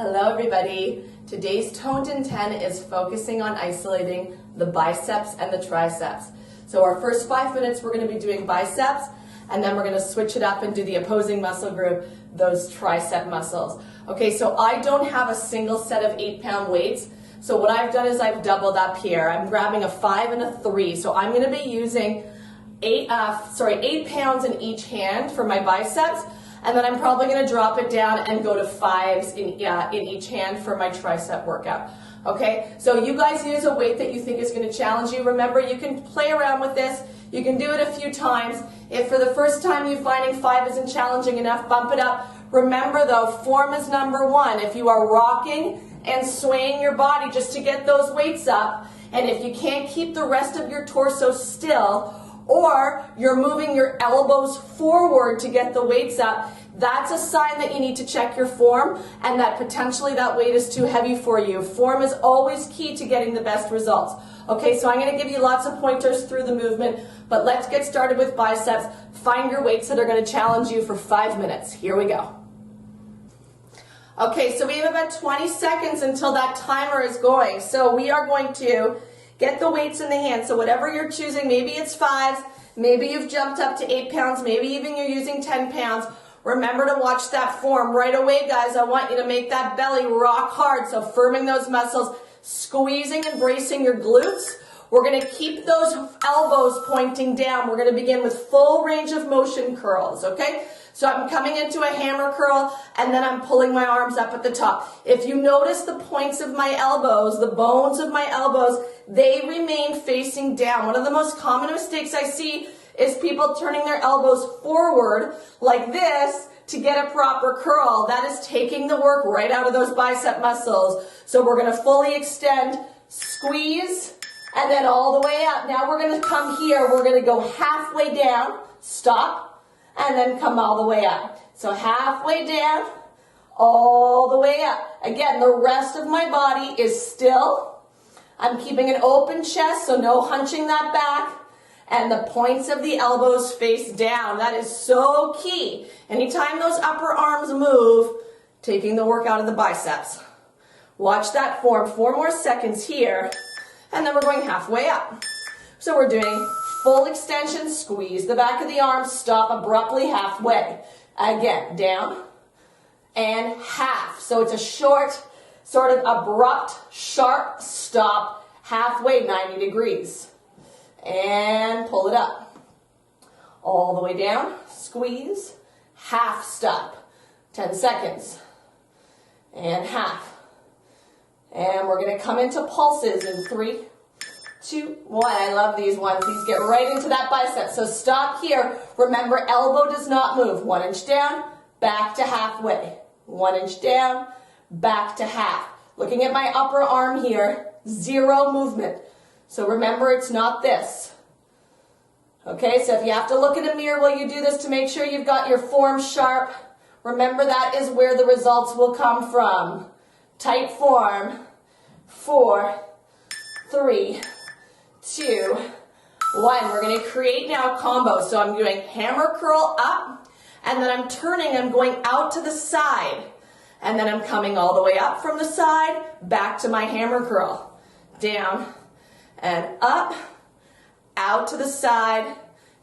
Hello everybody. Today's Toned in 10 is focusing on isolating the biceps and the triceps. So our first 5 minutes we're going to be doing biceps, and then we're going to switch it up and do the opposing muscle group, those tricep muscles. Okay, so I don't have a single set of 8-pound weights. So what I've done is I've doubled up here. I'm grabbing a 5 and a 3. So I'm going to be using 8 pounds in each hand for my biceps. And then I'm probably going to drop it down and go to 5s in each hand for my tricep workout. Okay, so you guys use a weight that you think is going to challenge you. Remember, you can play around with this. You can do it a few times. If for the first time you're finding 5 isn't challenging enough, bump it up. Remember though, form is number one. If you are rocking and swaying your body just to get those weights up, and if you can't keep the rest of your torso still, or you're moving your elbows forward to get the weights up, that's a sign that you need to check your form and that potentially that weight is too heavy for you. Form is always key to getting the best results. Okay, so I'm going to give you lots of pointers through the movement, but let's get started with biceps. Find your weights that are going to challenge you for 5 minutes. Here we go. Okay, so we have about 20 seconds until that timer is going. So we are going to get the weights in the hand. So whatever you're choosing, maybe it's 5s, maybe you've jumped up to 8 pounds, maybe even you're using 10 pounds. Remember to watch that form right away, guys. I want you to make that belly rock hard. So firming those muscles, squeezing and bracing your glutes. We're going to keep those elbows pointing down. We're going to begin with full range of motion curls, okay? So I'm coming into a hammer curl, and then I'm pulling my arms up at the top. If you notice the points of my elbows, the bones of my elbows, they remain facing down. One of the most common mistakes I see is people turning their elbows forward like this to get a proper curl. That is taking the work right out of those bicep muscles. So we're going to fully extend, squeeze, and then all the way up. Now we're going to come here. We're going to go halfway down, stop, and then come all the way up. So halfway down, all the way up. Again, the rest of my body is still. I'm keeping an open chest, so no hunching that back. And the points of the elbows face down. That is so key. Anytime those upper arms move, taking the work out of the biceps. Watch that form. 4 more seconds here. And then we're going halfway up. So we're doing full extension, squeeze the back of the arm, stop abruptly halfway. Again, down and half. So it's a short, sort of abrupt, sharp stop, halfway, 90 degrees. And pull it up. All the way down, squeeze, half stop, 10 seconds, and half. And we're going to come into pulses in 3, 2, 1. I love these ones. These get right into that bicep. So stop here. Remember, elbow does not move. 1 inch down, back to halfway. 1 inch down, back to half. Looking at my upper arm here, 0 movement. So remember, it's not this. Okay, so if you have to look in a mirror while you do this to make sure you've got your form sharp, remember that is where the results will come from. Tight form. 4, 3, 2, 1. We're going to create now a combo. So I'm doing hammer curl up, and then I'm turning, I'm going out to the side. And then I'm coming all the way up from the side, back to my hammer curl. Down and up, out to the side,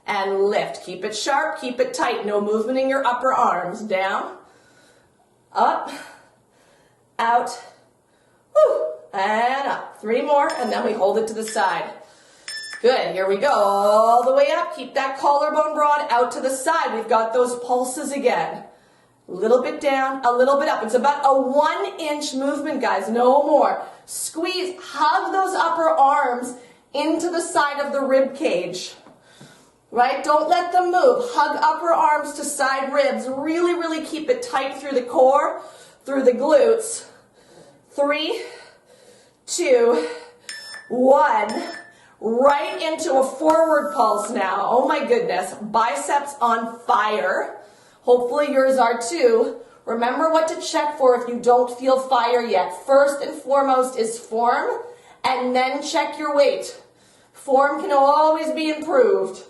and lift. Keep it sharp, keep it tight. No movement in your upper arms. Down, up, out, whoo, and up. 3 more, and then we hold it to the side. Good, here we go. All the way up. Keep that collarbone broad, out to the side. We've got those pulses again. A little bit down, a little bit up. It's about a 1 inch movement, guys, no more. Squeeze, hug those upper arms into the side of the rib cage, right? Don't let them move. Hug upper arms to side ribs. Really, really keep it tight through the core, through the glutes. 3, 2, 1. Right into a forward pulse now. Oh my goodness, biceps on fire. Hopefully yours are too. Remember what to check for if you don't feel fire yet. First and foremost is form, and then check your weight. Form can always be improved.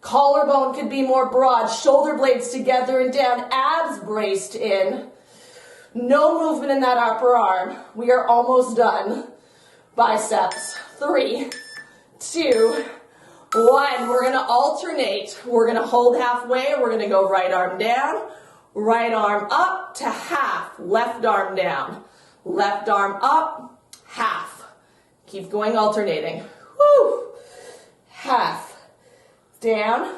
Collarbone could be more broad, shoulder blades together and down, abs braced in. No movement in that upper arm. We are almost done. Biceps. 3, 2, 1. We're going to alternate. We're going to hold halfway. We're going to go right arm down, right arm up to half. Left arm down, left arm up, half. Keep going, alternating. Woo. Half. Down,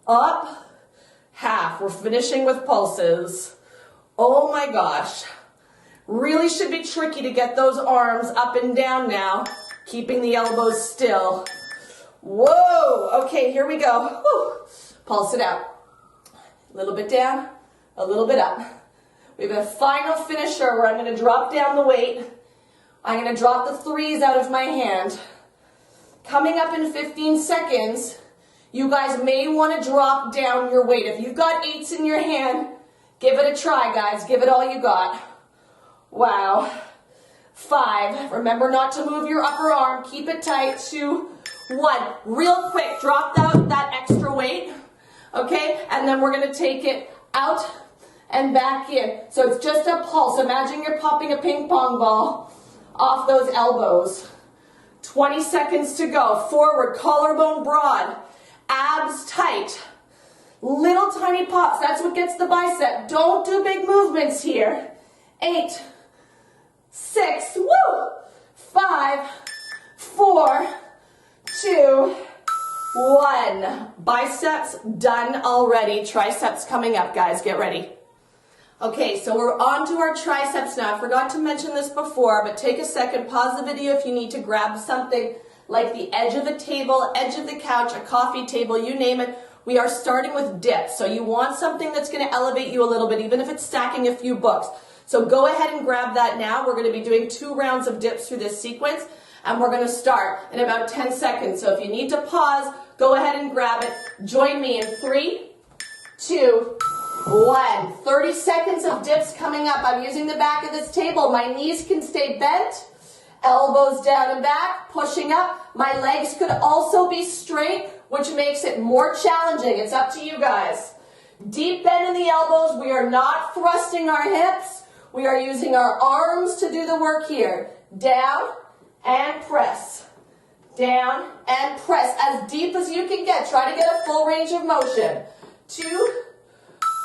up, half. We're finishing with pulses. Oh my gosh. Really should be tricky to get those arms up and down now, keeping the elbows still. Whoa. Okay, here we go. Woo. Pulse it out. A little bit down, a little bit up. We have a final finisher where I'm going to drop down the weight. I'm going to drop the 3s out of my hand. Coming up in 15 seconds, you guys may want to drop down your weight. If you've got 8s in your hand, give it a try, guys. Give it all you got. Wow. 5. Remember not to move your upper arm. Keep it tight. 2, 1. Real quick, drop that extra weight. Okay? And then we're going to take it out and back in. So it's just a pulse. Imagine you're popping a ping pong ball off those elbows. 20 seconds to go. Forward, collarbone broad, abs tight. Little tiny pops. That's what gets the bicep. Don't do big movements here. 8, 6, woo! 5, 4, 2, 1. Biceps done already. Triceps coming up, guys. Get ready. Okay, so we're on to our triceps now. I forgot to mention this before, but take a second, pause the video if you need to grab something like the edge of a table, edge of the couch, a coffee table, you name it. We are starting with dips. So you want something that's going to elevate you a little bit, even if it's stacking a few books. So go ahead and grab that now. We're going to be doing 2 rounds of dips through this sequence, and we're going to start in about 10 seconds. So if you need to pause, go ahead and grab it. Join me in 3, 2, 1. 30 seconds of dips coming up. I'm using the back of this table. My knees can stay bent, elbows down and back, pushing up. My legs could also be straight, which makes it more challenging. It's up to you guys. Deep bend in the elbows. We are not thrusting our hips. We are using our arms to do the work here. Down and press. Down and press. As deep as you can get. Try to get a full range of motion. 2,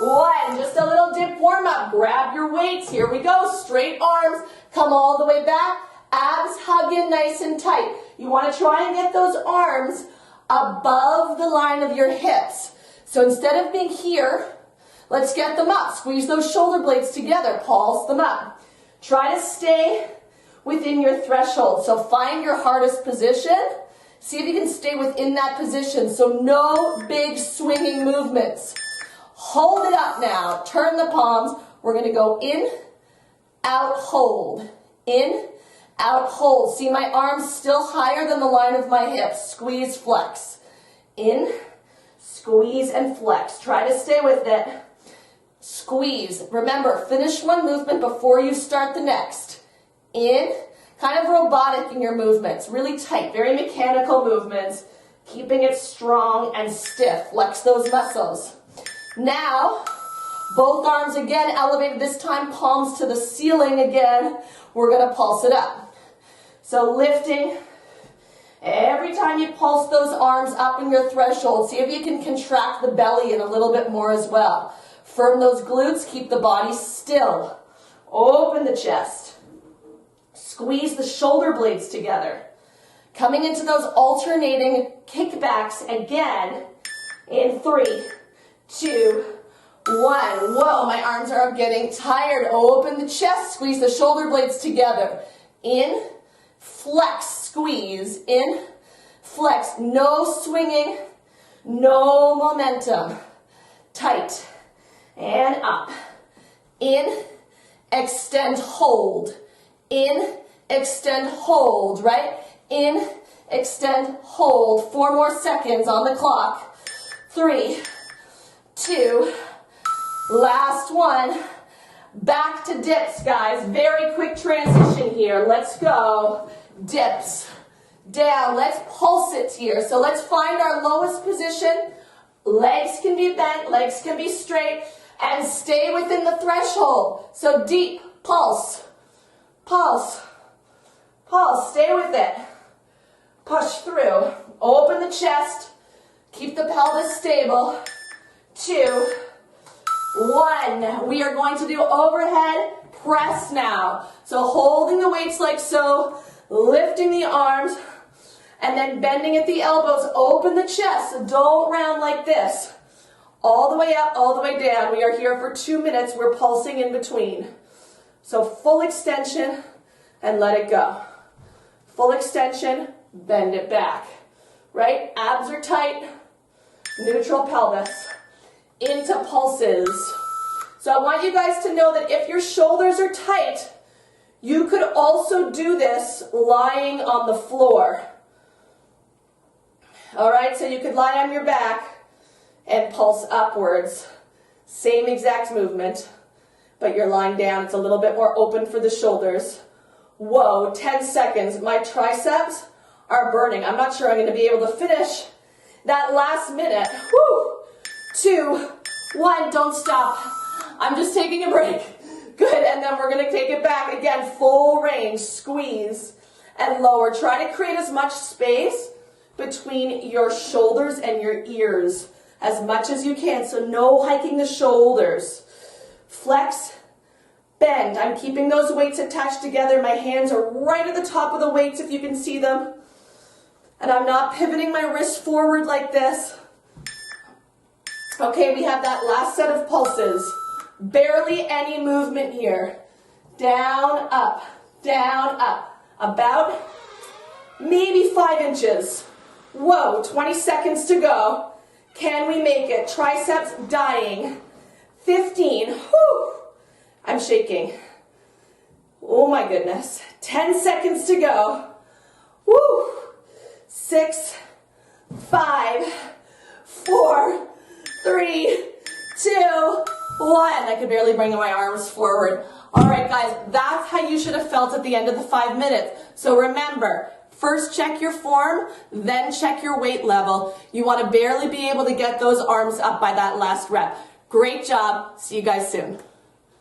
1. Just a little dip warm up. Grab your weights. Here we go. Straight arms. Come all the way back. Abs hug in nice and tight. You want to try and get those arms above the line of your hips. So instead of being here, let's get them up. Squeeze those shoulder blades together. Pulse them up. Try to stay within your threshold. So find your hardest position. See if you can stay within that position. So no big swinging movements. Hold it up now. Turn the palms. We're going to go in, out, hold. In, out, hold. See my arms still higher than the line of my hips. Squeeze, flex. In, squeeze, and flex. Try to stay with it. Squeeze. Remember, finish one movement before you start the next. In, kind of robotic in your movements. Really tight, very mechanical movements. Keeping it strong and stiff. Flex those muscles. Now, both arms again elevated, this time palms to the ceiling again. We're going to pulse it up. So lifting, every time you pulse those arms up in your threshold, see if you can contract the belly in a little bit more as well. Firm those glutes, keep the body still. Open the chest. Squeeze the shoulder blades together. Coming into those alternating kickbacks again in 3, 2, 1. Whoa, my arms are getting tired. Open the chest, squeeze the shoulder blades together. In, flex, squeeze. In, flex. No swinging, no momentum. Tight. And up. In, extend, hold. In, extend, hold, right? In, extend, hold. 4 more seconds on the clock. 3, 2, last one. Back to dips, guys. Very quick transition here. Let's go. Dips. Down. Let's pulse it here. So let's find our lowest position. Legs can be bent. Legs can be straight. And stay within the threshold. So deep, pulse, pulse, pulse. Stay with it. Push through. Open the chest. Keep the pelvis stable. 2, 1. We are going to do overhead press now. So holding the weights like so, lifting the arms, and then bending at the elbows. Open the chest. So don't round like this. All the way up, all the way down. We are here for 2 minutes. We're pulsing in between. So full extension and let it go. Full extension, bend it back. Right? Abs are tight. Neutral pelvis. Into pulses. So I want you guys to know that if your shoulders are tight, you could also do this lying on the floor. All right, so you could lie on your back and pulse upwards. Same exact movement, but you're lying down. It's a little bit more open for the shoulders. Whoa, 10 seconds. My triceps are burning. I'm not sure I'm going to be able to finish that last minute. Woo! 2, 1, don't stop. I'm just taking a break. Good, and then we're going to take it back. Again, full range, squeeze, and lower. Try to create as much space between your shoulders and your ears as much as you can. So no hiking the shoulders. Flex, bend. I'm keeping those weights attached together. My hands are right at the top of the weights if you can see them. And I'm not pivoting my wrist forward like this. Okay, we have that last set of pulses. Barely any movement here. Down, up, about maybe 5 inches. Whoa, 20 seconds to go. Can we make it? Triceps dying. 15. Whew. I'm shaking. Oh my goodness. 10 seconds to go. Woo. 6, 5, 4, 3, 2, 1. I could barely bring my arms forward. All right, guys, that's how you should have felt at the end of the 5 minutes. So remember, first check your form, then check your weight level. You want to barely be able to get those arms up by that last rep. Great job. See you guys soon.